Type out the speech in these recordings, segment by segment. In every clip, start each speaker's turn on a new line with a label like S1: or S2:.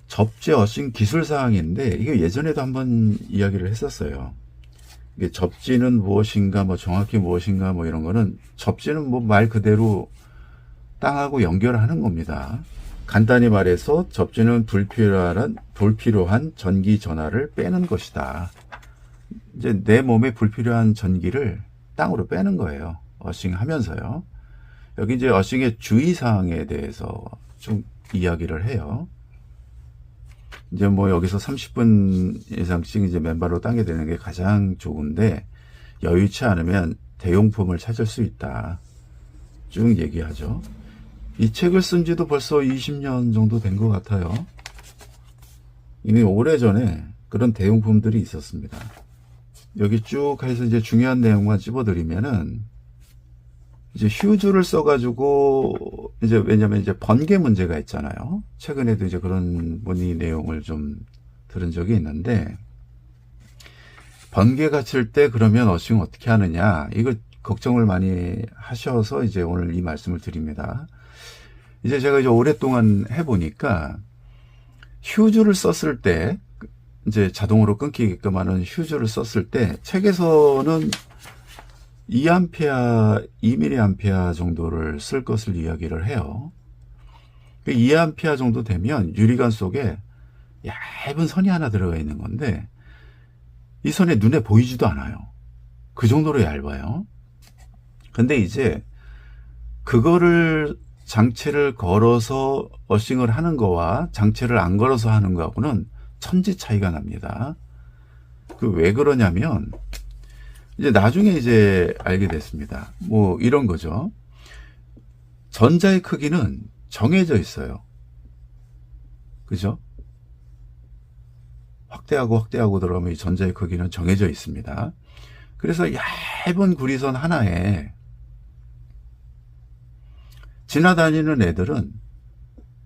S1: 접지 어싱 기술 사항인데 이게 예전에도 한번 이야기를 했었어요. 이게 접지는 무엇인가, 뭐 정확히 무엇인가, 뭐 이런 거는 접지는 뭐 말 그대로 땅하고 연결하는 겁니다. 간단히 말해서 접지는 불필요한 전기 전하를 빼는 것이다. 이제 내 몸에 불필요한 전기를 땅으로 빼는 거예요. 어싱 하면서요. 여기 이제 어싱의 주의사항에 대해서 좀 이야기를 해요. 이제 뭐 여기서 30분 이상씩 이제 맨발로 당게 되는 게 가장 좋은데, 여유치 않으면 대용품을 찾을 수 있다. 쭉 얘기하죠. 이 책을 쓴 지도 벌써 20년 정도 된 것 같아요. 이미 오래전에 그런 대용품들이 있었습니다. 여기 쭉 해서 이제 중요한 내용만 찝어드리면은, 이제 휴즈를 써가지고, 이제 왜냐면 이제 번개 문제가 있잖아요. 최근에도 이제 그런 문의 내용을 좀 들은 적이 있는데, 번개가 칠 때 그러면 어싱 어떻게 하느냐, 이거 걱정을 많이 하셔서 이제 오늘 이 말씀을 드립니다. 이제 제가 이제 오랫동안 해보니까, 휴즈를 썼을 때, 이제 자동으로 끊기게끔 하는 휴즈를 썼을 때, 책에서는 2mA 정도를 쓸 것을 이야기를 해요. 2A 정도 되면 유리관 속에 얇은 선이 하나 들어가 있는 건데, 이 선이 눈에 보이지도 않아요. 그 정도로 얇아요. 근데 이제 그거를 장치를 걸어서 어싱을 하는 거와 장치를 안 걸어서 하는 거하고는 천지 차이가 납니다. 그 왜 그러냐면, 이제 나중에 이제 알게 됐습니다. 뭐 이런 거죠. 전자의 크기는 정해져 있어요. 그죠? 확대하고 들어가면 이 전자의 크기는 정해져 있습니다. 그래서 얇은 구리선 하나에 지나다니는 애들은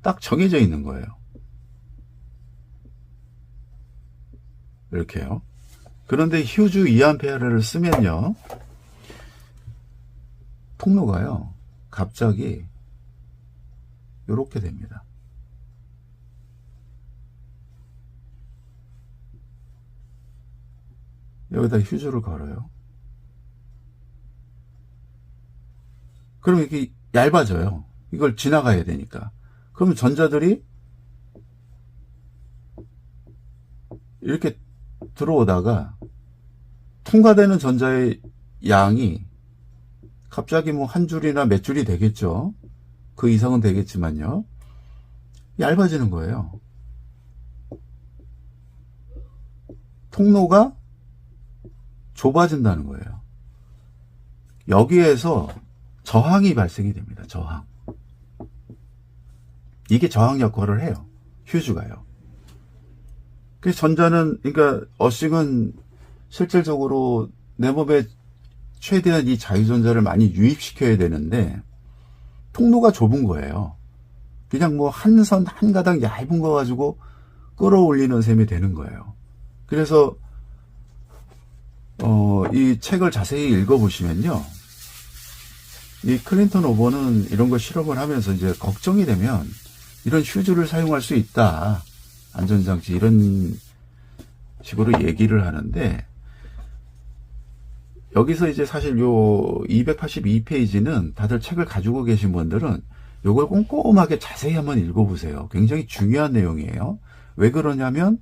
S1: 딱 정해져 있는 거예요. 이렇게요. 그런데 휴즈 2A를 쓰면요, 통로가요, 갑자기 이렇게 됩니다. 여기다 휴즈를 걸어요. 그럼 이게 얇아져요. 이걸 지나가야 되니까. 그러면 전자들이 이렇게 들어오다가 통과되는 전자의 양이 갑자기 뭐 한 줄이나 몇 줄이 되겠죠. 그 이상은 되겠지만요, 얇아지는 거예요. 통로가 좁아진다는 거예요. 여기에서 저항이 발생이 됩니다. 저항. 이게 저항 역할을 해요. 휴즈가요. 그래서 전자는, 그러니까 어싱은 실질적으로 내 몸에 최대한 이 자유전자를 많이 유입시켜야 되는데, 통로가 좁은 거예요. 그냥 뭐 한 선, 한 가닥 얇은 거 가지고 끌어올리는 셈이 되는 거예요. 그래서 이 책을 자세히 읽어보시면요, 이 클린턴 오버는 이런 거 실험을 하면서 이제 걱정이 되면 이런 휴즈를 사용할 수 있다, 안전장치, 이런 식으로 얘기를 하는데, 여기서 이제 사실 요 282페이지는 다들 책을 가지고 계신 분들은 요걸 꼼꼼하게 자세히 한번 읽어보세요. 굉장히 중요한 내용이에요. 왜 그러냐면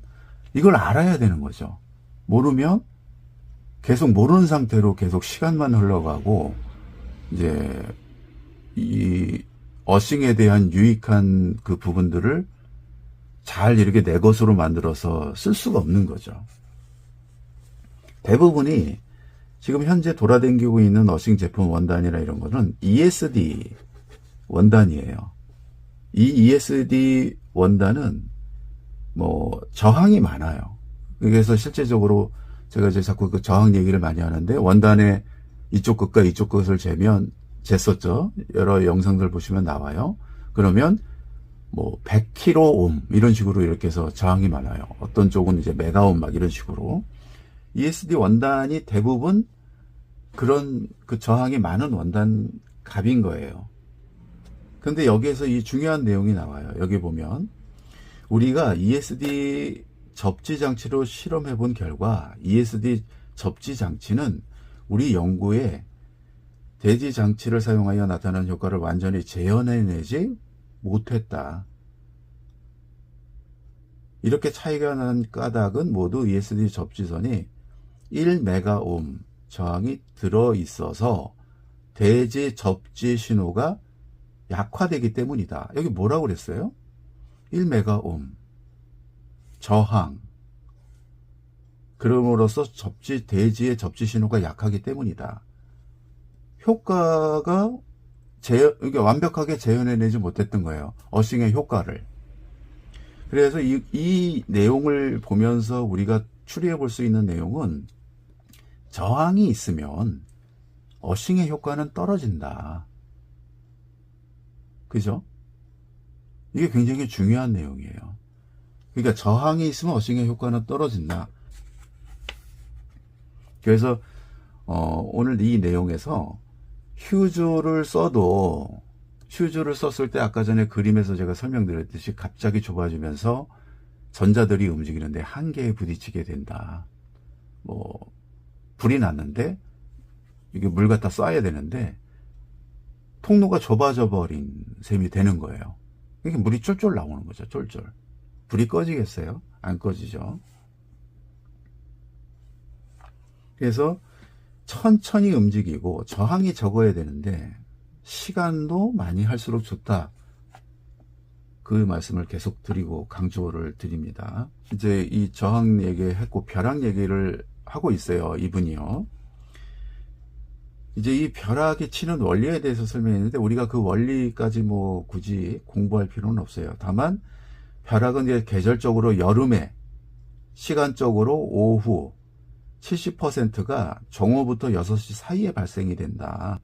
S1: 이걸 알아야 되는 거죠. 모르면 계속 모르는 상태로 계속 시간만 흘러가고, 이제 이 어싱에 대한 유익한 그 부분들을 잘 이렇게 내 것으로 만들어서 쓸 수가 없는 거죠. 대부분이 지금 현재 돌아다니고 있는 어싱 제품 원단이나 이런 거는 ESD 원단이에요. 이 ESD 원단은 뭐 저항이 많아요. 그래서 실제적으로 제가 이제 자꾸 그 저항 얘기를 많이 하는데, 원단의 이쪽 끝과 이쪽 끝을 쟀었죠. 여러 영상들 보시면 나와요. 그러면 뭐 100kΩ 이런 식으로 이렇게 해서 저항이 많아요. 어떤 쪽은 이제 메가옴 막 이런 식으로. ESD 원단이 대부분 그런 그 저항이 많은 원단 값인 거예요. 근데 여기에서 이 중요한 내용이 나와요. 여기 보면 우리가 ESD 접지 장치로 실험해 본 결과 ESD 접지 장치는 우리 연구에 대지 장치를 사용하여 나타나는 효과를 완전히 재현해내지 못했다. 이렇게 차이가 난 까닭은 모두 ESD 접지선이 1메가옴 저항이 들어있어서 대지 접지 신호가 약화되기 때문이다. 여기 뭐라고 그랬어요? 1메가옴 저항. 그럼으로써 대지의 접지 신호가 약하기 때문이다. 효과가 완벽하게 재현해내지 못했던 거예요. 어싱의 효과를. 그래서 이 내용을 보면서 우리가 추리해 볼 수 있는 내용은 저항이 있으면 어싱의 효과는 떨어진다. 그죠? 이게 굉장히 중요한 내용이에요. 그러니까 저항이 있으면 어싱의 효과는 떨어진다. 그래서 오늘 이 내용에서 휴즈를 썼을 때 아까 전에 그림에서 제가 설명드렸듯이 갑자기 좁아지면서 전자들이 움직이는데 한계에 부딪히게 된다. 불이 났는데 이게 물 갖다 쏴야 되는데 통로가 좁아져 버린 셈이 되는 거예요. 이게 물이 쫄쫄 나오는 거죠. 쫄쫄. 불이 꺼지겠어요? 안 꺼지죠. 그래서 천천히 움직이고 저항이 적어야 되는데 시간도 많이 할수록 좋다. 그 말씀을 계속 드리고 강조를 드립니다. 이제 이 저항 얘기했고 벼락 얘기를 하고 있어요. 이분이요. 이제 이 벼락이 치는 원리에 대해서 설명했는데 우리가 그 원리까지 굳이 공부할 필요는 없어요. 다만 벼락은 이제 계절적으로 여름에 시간적으로 오후 70%가 정오부터 6시 사이에 발생이 된다.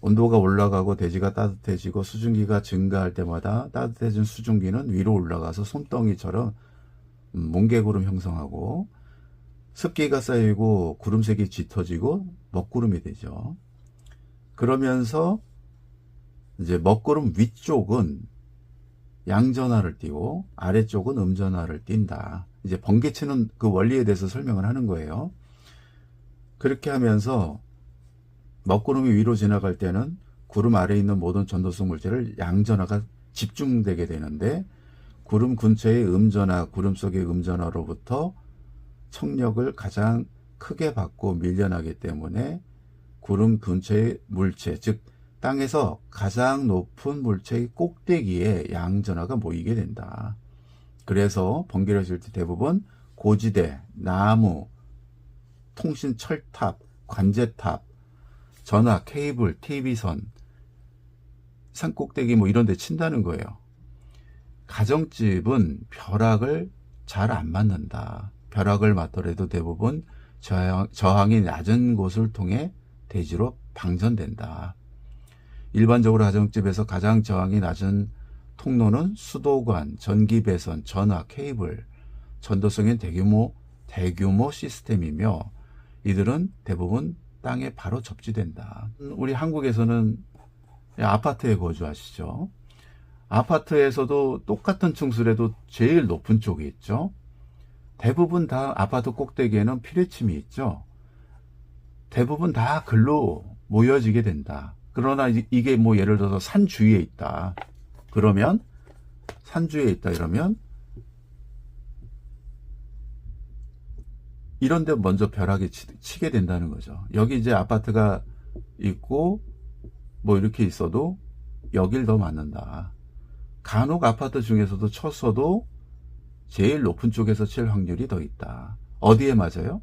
S1: 온도가 올라가고 대지가 따뜻해지고 수증기가 증가할 때마다 따뜻해진 수증기는 위로 올라가서 솜덩이처럼 뭉게구름 형성하고 습기가 쌓이고 구름색이 짙어지고 먹구름이 되죠. 그러면서 이제 먹구름 위쪽은 양전하를 띠고 아래쪽은 음전하를 띈다. 이제 번개치는 그 원리에 대해서 설명을 하는 거예요. 그렇게 하면서 먹구름이 위로 지나갈 때는 구름 아래에 있는 모든 전도성 물질을 양전하가 집중되게 되는데 구름 근처의 음전하, 구름 속의 음전하로부터 청력을 가장 크게 받고 밀려나기 때문에 구름 근처의 물체, 즉 땅에서 가장 높은 물체의 꼭대기에 양전하가 모이게 된다. 그래서 번개를 칠 때 대부분 고지대, 나무, 통신 철탑, 관제탑, 전화, 케이블, TV선, 산꼭대기 이런 데 친다는 거예요. 가정집은 벼락을 잘 안 맞는다. 벼락을 맞더라도 대부분 저항이 낮은 곳을 통해 대지로 방전된다. 일반적으로 가정집에서 가장 저항이 낮은 통로는 수도관, 전기배선, 전화, 케이블, 전도성인 대규모 시스템이며 이들은 대부분 땅에 바로 접지된다. 우리 한국에서는 아파트에 거주하시죠. 아파트에서도 똑같은 층수라도 제일 높은 쪽에 있죠. 대부분 다 아파트 꼭대기에는 피뢰침이 있죠. 대부분 다 글로 모여지게 된다. 그러나 이게 예를 들어서 산 주위에 있다. 그러면 산 주위에 있다 이러면 이런데 먼저 벼락이 치게 된다는 거죠. 여기 이제 아파트가 있고 이렇게 있어도 여길 더 맞는다. 간혹 아파트 중에서도 쳤어도 제일 높은 쪽에서 칠 확률이 더 있다. 어디에 맞아요?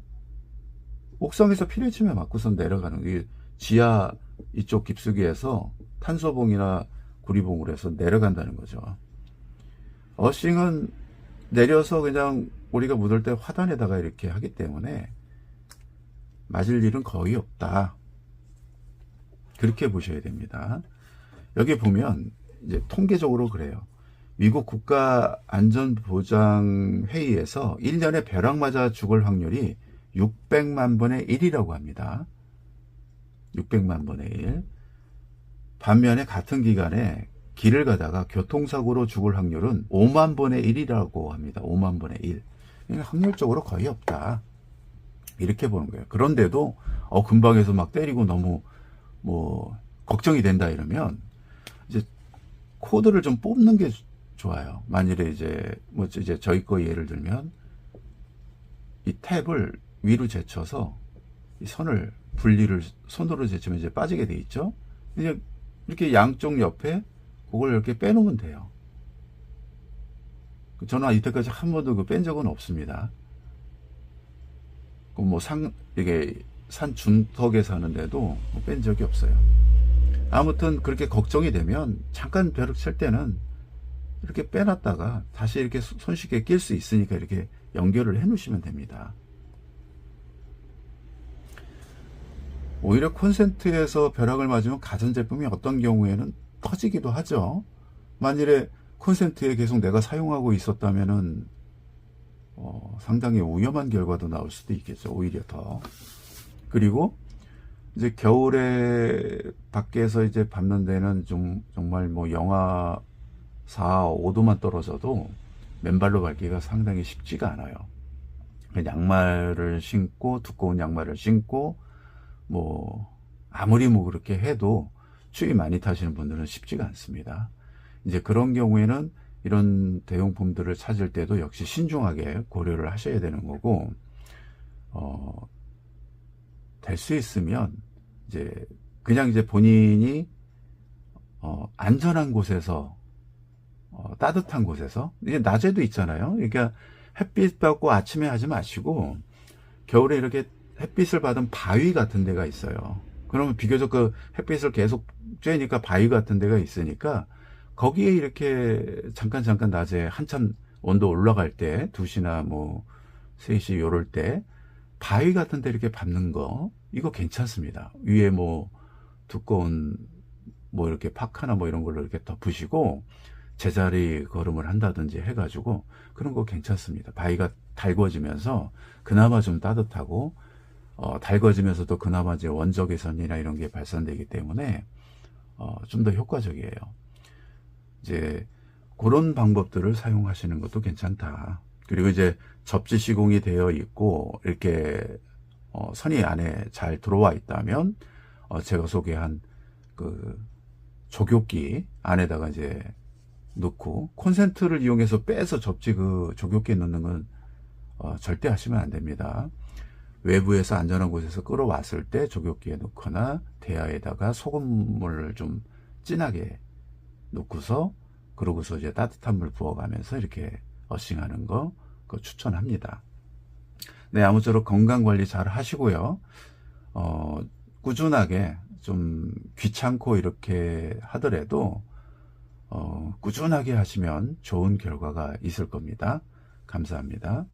S1: 옥상에서 피뢰침에 맞고선 내려가는 게 지하 이쪽 깊숙이에서 탄소봉이나 구리봉으로 해서 내려간다는 거죠. 어싱은 내려서 그냥 우리가 묻을 때 화단에다가 이렇게 하기 때문에 맞을 일은 거의 없다. 그렇게 보셔야 됩니다. 여기 보면 이제 통계적으로 그래요. 미국 국가안전보장회의에서 1년에 벼락 맞아 죽을 확률이 600만 분의 1이라고 합니다. 600만 분의 1. 반면에 같은 기간에 길을 가다가 교통사고로 죽을 확률은 5만 분의 1이라고 합니다. 5만 분의 1. 확률적으로 거의 없다. 이렇게 보는 거예요. 그런데도 근방에서 막 때리고 너무 뭐 걱정이 된다 이러면 이제 코드를 좀 뽑는 게 좋아요. 만일에 이제 저희 거 예를 들면 이 탭을 위로 제쳐서 이 선을 분리를 손으로 제치면 이제 빠지게 돼 있죠. 이제 이렇게 양쪽 옆에 그걸 이렇게 빼놓으면 돼요. 저는 이때까지 한 번도 뺀 적은 없습니다. 이게 산 준턱에 사는데도 뺀 적이 없어요. 아무튼 그렇게 걱정이 되면 잠깐 벼룩 칠 때는 이렇게 빼놨다가 다시 이렇게 손쉽게 낄 수 있으니까 이렇게 연결을 해 놓으시면 됩니다. 오히려 콘센트에서 벼락을 맞으면 가전제품이 어떤 경우에는 터지기도 하죠. 만일에 콘센트에 계속 내가 사용하고 있었다면은 상당히 위험한 결과도 나올 수도 있겠죠. 오히려 더. 그리고 이제 겨울에 밖에서 이제 밟는 데는 정말 뭐 영하 4, 5도만 떨어져도 맨발로 밟기가 상당히 쉽지가 않아요. 양말을 신고, 두꺼운 양말을 신고, 아무리 그렇게 해도 추위 많이 타시는 분들은 쉽지가 않습니다. 이제 그런 경우에는 이런 대용품들을 찾을 때도 역시 신중하게 고려를 하셔야 되는 거고, 될 수 있으면 그냥 본인이 안전한 곳에서 따뜻한 곳에서 이게 낮에도 있잖아요. 그러니까 햇빛 받고 아침에 하지 마시고 겨울에 이렇게 햇빛을 받은 바위 같은 데가 있어요. 그러면 비교적 그 햇빛을 계속 쬐니까 바위 같은 데가 있으니까 거기에 이렇게 잠깐 낮에 한참 온도 올라갈 때 2시나 3시 요럴 때 바위 같은 데 이렇게 밟는 거 이거 괜찮습니다. 위에 두꺼운 이렇게 파카나 이런 걸로 이렇게 덮으시고 제자리 걸음을 한다든지 해가지고 그런 거 괜찮습니다. 바위가 달궈지면서 그나마 좀 따뜻하고 달궈지면서도 그나마 이제 원적외선이나 이런 게 발산되기 때문에 좀 더 효과적이에요. 이제 그런 방법들을 사용하시는 것도 괜찮다. 그리고 이제 접지 시공이 되어 있고 이렇게 선이 안에 잘 들어와 있다면 제가 소개한 그 조교기 안에다가 이제 넣고 콘센트를 이용해서 빼서 접지 조교기에 넣는 건 절대 하시면 안 됩니다. 외부에서 안전한 곳에서 끌어왔을 때 조교기에 넣거나 대야에다가 소금물을 좀 진하게 넣고서 그러고서 이제 따뜻한 물 부어가면서 이렇게 어싱하는 거 그거 추천합니다. 네, 아무쪼록 건강관리 잘 하시고요. 꾸준하게 좀 귀찮고 이렇게 하더라도 꾸준하게 하시면 좋은 결과가 있을 겁니다. 감사합니다.